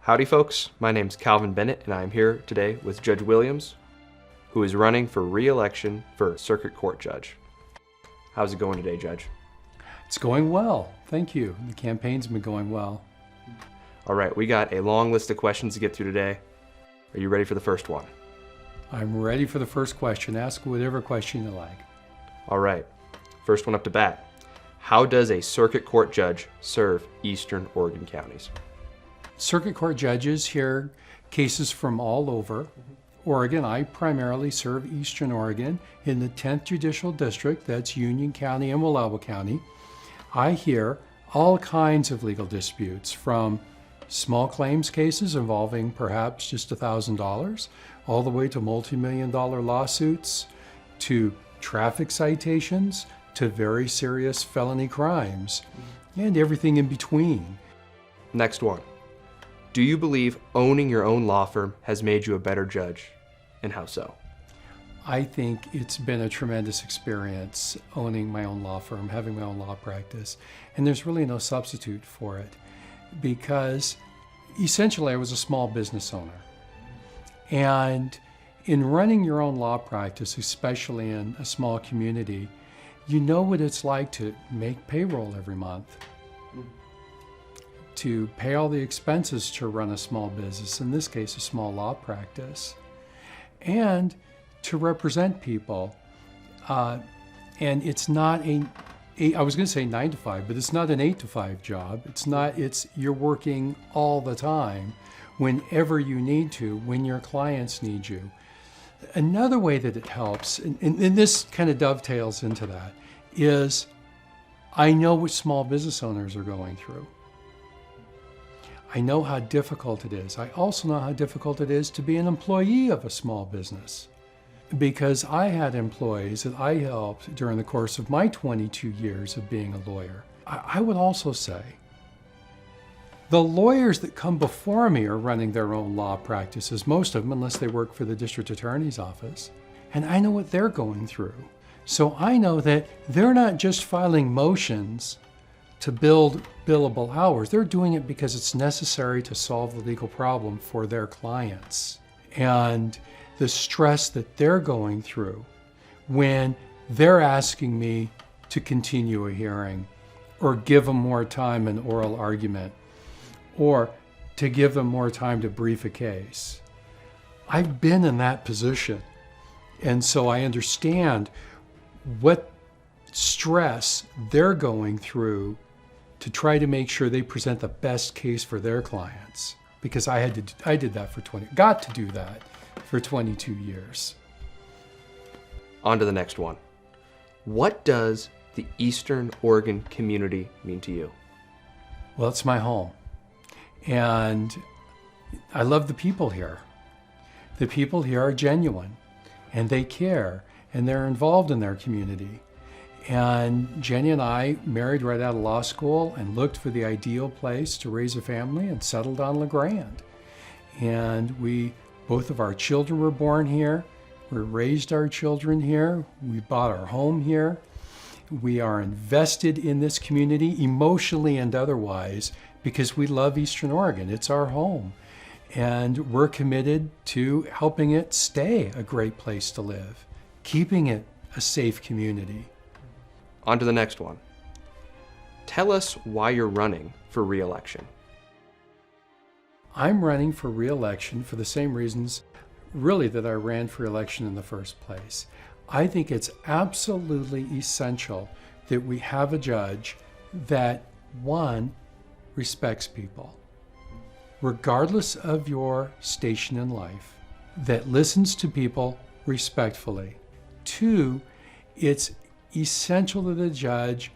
Howdy folks, my name's Calvin Bennett and I'm here today with Judge Williams, who is running for re-election for Circuit Court Judge. How's it going today, Judge? It's going well, thank you. The campaign's been going well. All right, we got a long list of questions to get through today. Are you ready for the first one? I'm ready for the first question. Ask whatever question you like. All right, first one up to bat. How does a Circuit Court Judge serve Eastern Oregon counties? Circuit Court judges hear cases from all over Oregon. I primarily serve Eastern Oregon in the 10th Judicial District, that's Union County and Wallowa County. I hear all kinds of legal disputes, from small claims cases involving perhaps just $1,000, all the way to multi-million-dollar lawsuits, to traffic citations, to very serious felony crimes, and everything in between. Next one. Do you believe owning your own law firm has made you a better judge, and how so? I think it's been a tremendous experience owning my own law firm, having my own law practice, and there's really no substitute for it, because essentially I was a small business owner. And in running your own law practice, especially in a small community, you know what it's like to make payroll every month, to pay all the expenses to run a small business, in this case a small law practice, and to represent people. And it's not I was going to say 9 to 5, but it's not an 8 to 5 job. You're working all the time, whenever you need to, when your clients need you. Another way that it helps, and this kind of dovetails into that, is I know what small business owners are going through. I know how difficult it is. I also know how difficult it is to be an employee of a small business, because I had employees that I helped during the course of my 22 years of being a lawyer. I would also say the lawyers that come before me are running their own law practices, most of them, unless they work for the district attorney's office, and I know what they're going through. So I know that they're not just filing motions to build billable hours. They're doing it because it's necessary to solve the legal problem for their clients. And the stress that they're going through when they're asking me to continue a hearing, or give them more time in oral argument, or to give them more time to brief a case. I've been in that position, and so I understand what stress they're going through to try to make sure they present the best case for their clients, because I did that got to do that for 22 years. On to the next one. What does the Eastern Oregon community mean to you? Well, it's my home, and I love the people here. The people here are genuine, and they care, and they're involved in their community. And Jenny and I married right out of law school and looked for the ideal place to raise a family, and settled on LeGrand. And both of our children were born here. We raised our children here. We bought our home here. We are invested in this community, emotionally and otherwise, because we love Eastern Oregon. It's our home. And we're committed to helping it stay a great place to live, keeping it a safe community. On to the next one. Tell us why you're running for re-election. I'm running for re-election for the same reasons, really, that I ran for election in the first place. I think it's absolutely essential that we have a judge that, one, respects people, regardless of your station in life, that listens to people respectfully. Two, it's essential that the judge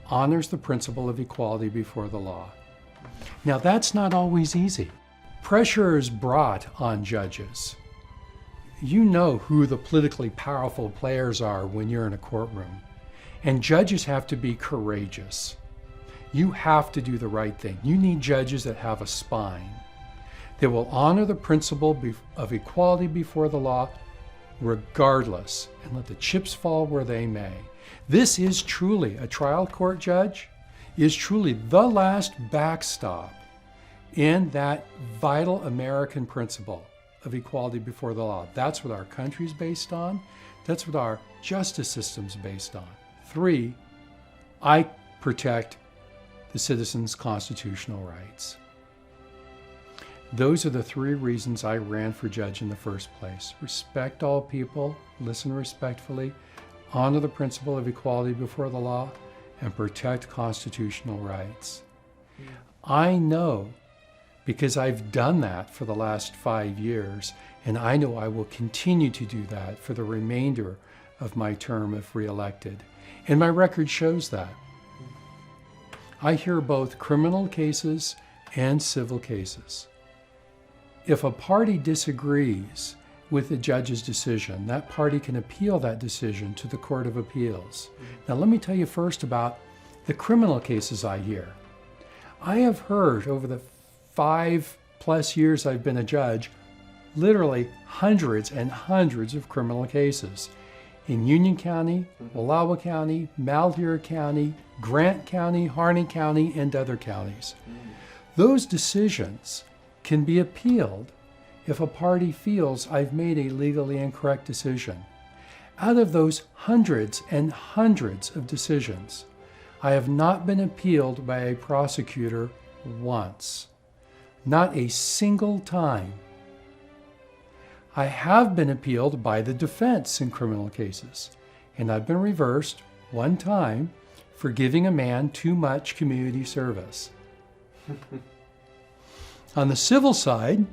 honors the principle of equality before the law. Now, that's not always easy. Pressure is brought on judges. You know who the politically powerful players are when you're in a courtroom, and judges have to be courageous. You have to do the right thing. You need judges that have a spine, that will honor the principle of equality before the law, regardless, and let the chips fall where they may. This is truly, a trial court judge is truly the last backstop in that vital American principle of equality before the law. That's what our country's based on. That's what our justice system's based on. 3, I protect the citizens' constitutional rights. Those are the 3 reasons I ran for judge in the first place. Respect all people, listen respectfully, honor the principle of equality before the law, and protect constitutional rights. I know, because I've done that for the last 5 years, and I know I will continue to do that for the remainder of my term if reelected. And my record shows that. I hear both criminal cases and civil cases. If a party disagrees with the judge's decision, that party can appeal that decision to the Court of Appeals. Now let me tell you first about the criminal cases I hear. I have heard over the 5+ years I've been a judge, literally hundreds and hundreds of criminal cases in Union County, Wallowa County, Malheur County, Grant County, Harney County, and other counties. Those decisions can be appealed if a party feels I've made a legally incorrect decision. Out of those hundreds and hundreds of decisions, I have not been appealed by a prosecutor once. Not a single time. I have been appealed by the defense in criminal cases, and I've been reversed one time for giving a man too much community service. On the civil side,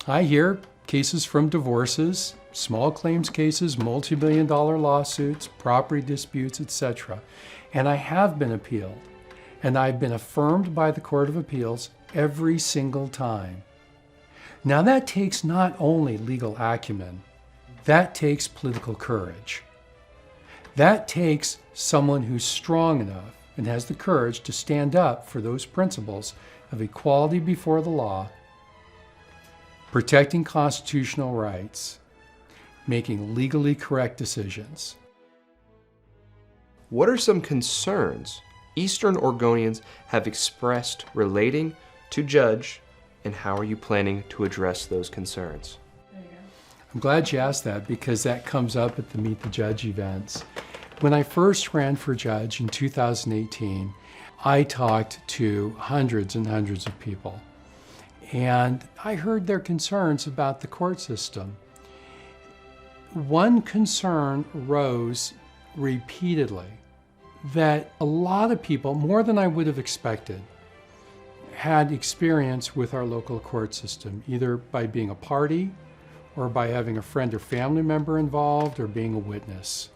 I hear cases from divorces, small claims cases, multi-million-dollar lawsuits, property disputes, etc. And I have been appealed, and I've been affirmed by the Court of Appeals every single time. Now that takes not only legal acumen, that takes political courage. That takes someone who's strong enough and has the courage to stand up for those principles of equality before the law, protecting constitutional rights, making legally correct decisions. What are some concerns Eastern Oregonians have expressed relating to Judge, and how are you planning to address those concerns? I'm glad you asked that, because that comes up at the Meet the Judge events. When I first ran for judge in 2018, I talked to hundreds and hundreds of people, and I heard their concerns about the court system. One concern rose repeatedly, that a lot of people, more than I would have expected, had experience with our local court system, either by being a party or by having a friend or family member involved or being a witness.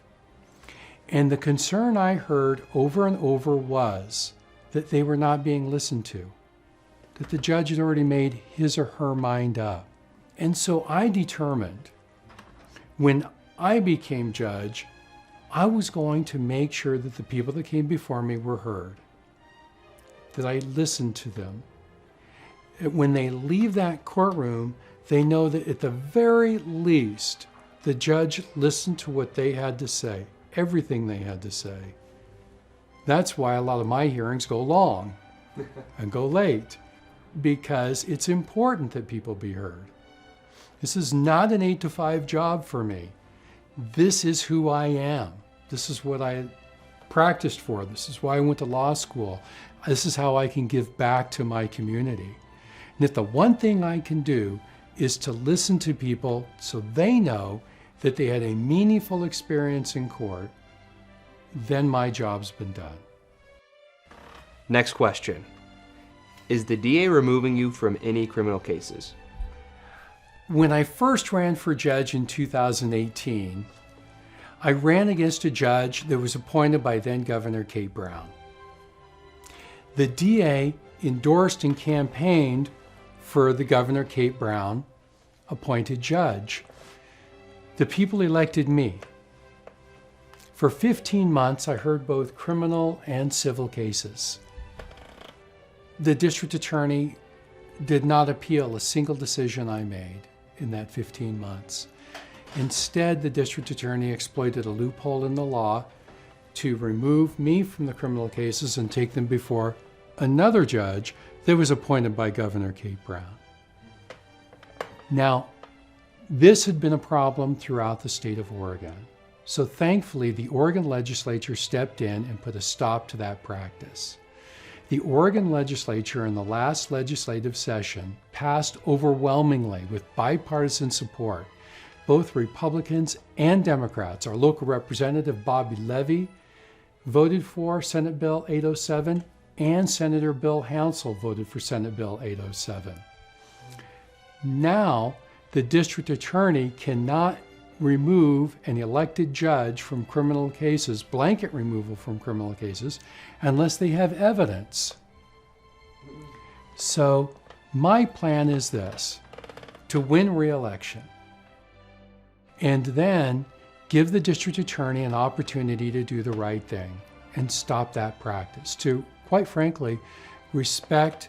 And the concern I heard over and over was that they were not being listened to, that the judge had already made his or her mind up. And so I determined, when I became judge, I was going to make sure that the people that came before me were heard, that I listened to them. When they leave that courtroom, they know that at the very least, the judge listened to what they had to say, everything they had to say. That's why a lot of my hearings go long and go late, because it's important that people be heard. This is not an 8-to-5 job for me. This is who I am. This is what I practiced for. This is why I went to law school. This is how I can give back to my community. And if the one thing I can do is to listen to people so they know that they had a meaningful experience in court, then my job's been done. Next question. Is the DA removing you from any criminal cases? When I first ran for judge in 2018, I ran against a judge that was appointed by then Governor Kate Brown. The DA endorsed and campaigned for the Governor Kate Brown appointed judge. The people elected me. For 15 months, I heard both criminal and civil cases. The district attorney did not appeal a single decision I made in that 15 months. Instead, the district attorney exploited a loophole in the law to remove me from the criminal cases and take them before another judge that was appointed by Governor Kate Brown. Now, this had been a problem throughout the state of Oregon. So thankfully, the Oregon legislature stepped in and put a stop to that practice. The Oregon legislature in the last legislative session passed overwhelmingly with bipartisan support. Both Republicans and Democrats. Our local representative, Bobby Levy, voted for Senate Bill 807, and Senator Bill Hansel voted for Senate Bill 807. Now, the district attorney cannot remove an elected judge from criminal cases, blanket removal from criminal cases, unless they have evidence. So my plan is this: to win re-election, and then give the district attorney an opportunity to do the right thing and stop that practice, to, quite frankly, respect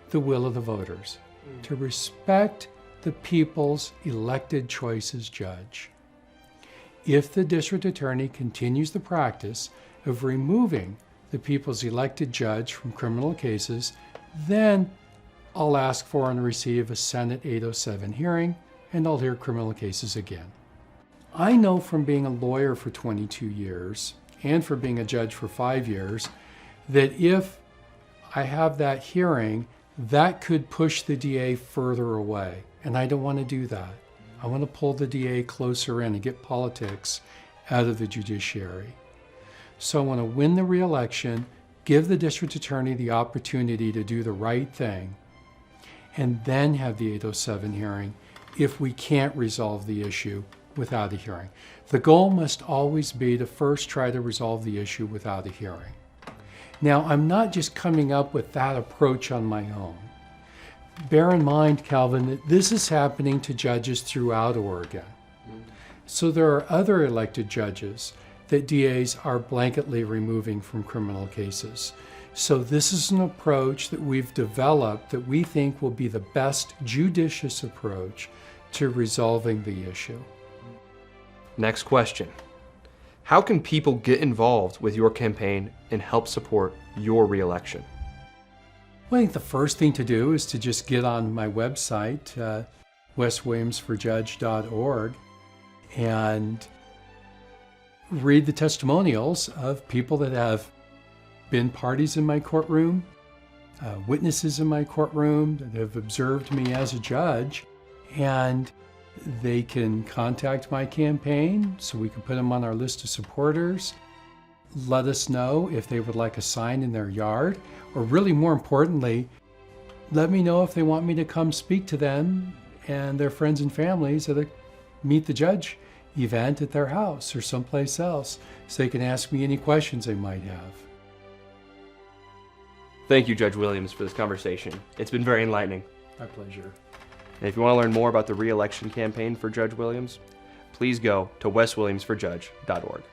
the will of the voters, to respect the people's elected choice as judge. If the district attorney continues the practice of removing the people's elected judge from criminal cases, then I'll ask for and receive a Senate 807 hearing, and I'll hear criminal cases again. I know from being a lawyer for 22 years and for being a judge for 5 years that if I have that hearing, that could push the DA further away, and I don't want to do that. I want to pull the DA closer in and get politics out of the judiciary. So I want to win the re-election, give the district attorney the opportunity to do the right thing, and then have the 807 hearing if we can't resolve the issue without a hearing. The goal must always be to first try to resolve the issue without a hearing. Now, I'm not just coming up with that approach on my own. Bear in mind, Calvin, that this is happening to judges throughout Oregon. So there are other elected judges that DAs are blanketly removing from criminal cases. So this is an approach that we've developed that we think will be the best judicious approach to resolving the issue. Next question. How can people get involved with your campaign and help support your re-election? Well, I think the first thing to do is to just get on my website, weswilliamsforjudge.org, and read the testimonials of people that have been parties in my courtroom, witnesses in my courtroom that have observed me as a judge, and they can contact my campaign so we can put them on our list of supporters. Let us know if they would like a sign in their yard, or really more importantly, let me know if they want me to come speak to them and their friends and families at a Meet the Judge event at their house or someplace else, so they can ask me any questions they might have. Thank you, Judge Williams, for this conversation. It's been very enlightening. My pleasure. And if you want to learn more about the re-election campaign for Judge Williams, please go to weswilliamsforjudge.org.